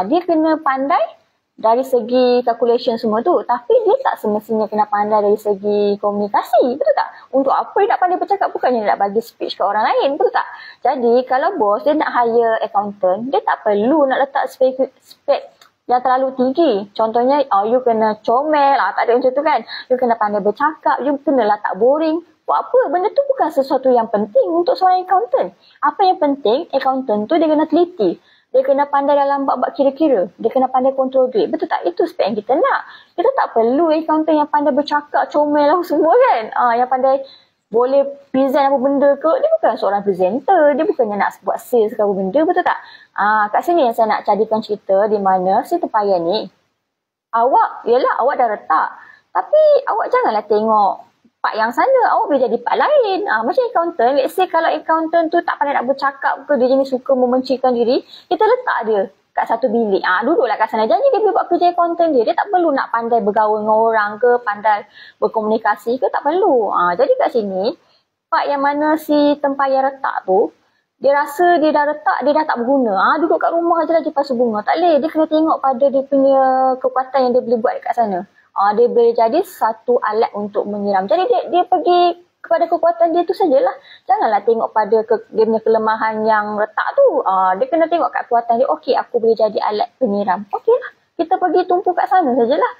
Dia kena pandai dari segi calculation semua tu. Tapi dia tak semestinya kena pandai dari segi komunikasi. Betul tak? Untuk apa dia nak pandai bercakap? Bukannya dia nak bagi speech ke orang lain. Betul tak? Jadi kalau bos dia nak hire accountant, dia tak perlu nak letak spek yang terlalu tinggi. Contohnya, you kena comel. Tak ada macam tu kan. You kena pandai bercakap. You kena lah tak boring. Buat apa? Benda tu bukan sesuatu yang penting untuk seorang accountant. Apa yang penting, accountant tu dia kena teliti. Dia kena pandai dalam bab-bab kira-kira. Dia kena pandai kontrol duit. Betul tak? Itu spek yang kita nak. Kita tak perlu accountant yang pandai bercakap, comel lah semua kan. Yang pandai boleh present apa benda ke. Dia bukan seorang presenter. Dia bukannya nak buat sales ke apa benda. Betul tak? Kat sini yang saya nak jadikan cerita di mana si tempayan ni. Awak dah retak. Tapi awak janganlah tengok part yang sana, awak boleh jadi part lain. Macam accountant, let's say kalau accountant tu tak pandai nak bercakap ke, dia jenis suka memencikan diri, kita letak dia kat satu bilik. Duduklah kat sana. Jadi dia boleh buat kerja accountant dia. Dia tak perlu nak pandai bergaul dengan orang ke, pandai berkomunikasi ke, tak perlu. Jadi kat sini, part yang mana si tempayan retak tu, dia rasa dia dah retak, dia dah tak berguna. Duduk kat rumah je lah dia pasal bunga. Tak boleh. Dia kena tengok pada dia punya kekuatan yang dia boleh buat kat sana. Dia boleh jadi satu alat untuk menyiram. Jadi dia pergi kepada kekuatan dia tu sajalah. Janganlah tengok pada dia punya kelemahan yang retak tu. Dia kena tengok kat kekuatan dia. Okey, aku boleh jadi alat penyiram. Okey lah. Kita pergi tumpu kat sana sajalah.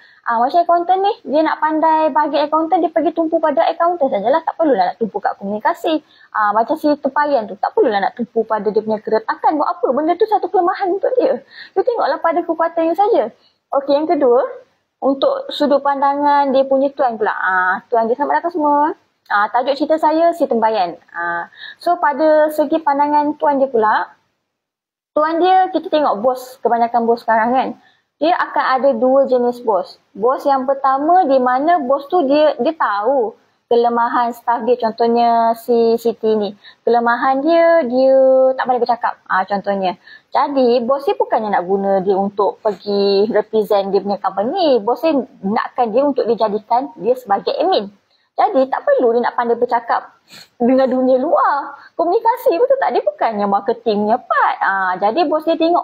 Macam accountant ni, dia nak pandai bahagian accountant, dia pergi tumpu pada accountant sajalah. Tak perlulah nak tumpu kat komunikasi. Macam si tempayan tu, tak perlulah nak tumpu pada dia punya keretakan. Buat apa? Benda tu satu kelemahan untuk dia. Dia tengoklah pada kekuatan yang saja. Okey, yang kedua, untuk sudut pandangan dia punya tuan pula. Tuan dia, selamat datang semua. Tajuk cerita saya si tempayan. So pada segi pandangan tuan dia pula, tuan dia kita tengok bos, kebanyakan bos sekarang kan. Dia akan ada dua jenis bos. Bos yang pertama di mana bos tu dia tahu kelemahan staff dia. Contohnya si Siti ni. Kelemahan dia tak pandai bercakap. Contohnya. Jadi, bos dia bukannya nak guna dia untuk pergi represent dia punya company. Bos dia nakkan dia untuk dijadikan dia sebagai admin. Jadi, tak perlu dia nak pandai bercakap dengan dunia luar. Komunikasi, betul tak? Dia bukannya marketingnya part. Jadi, bos dia tengok,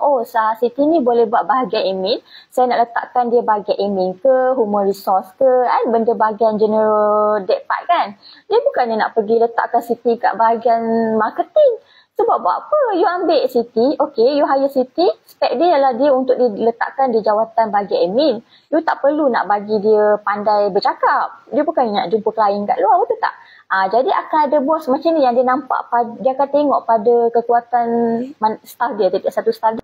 Siti ni boleh buat bahagian admin. Saya nak letakkan dia bahagian admin ke, human resource ke, benda bahagian general that part kan. Dia bukannya nak pergi letakkan Siti kat bahagian marketing. Sebab buat apa? You ambil Siti, okay, you hire Siti, spek dia ialah dia untuk diletakkan di jawatan bahagian admin. You tak perlu nak bagi dia pandai bercakap. Dia bukan nak jumpa klien kat luar, betul tak? Jadi akan ada bos macam ni yang dia nampak, dia akan tengok pada kekuatan staff dia, setiap satu staff dia.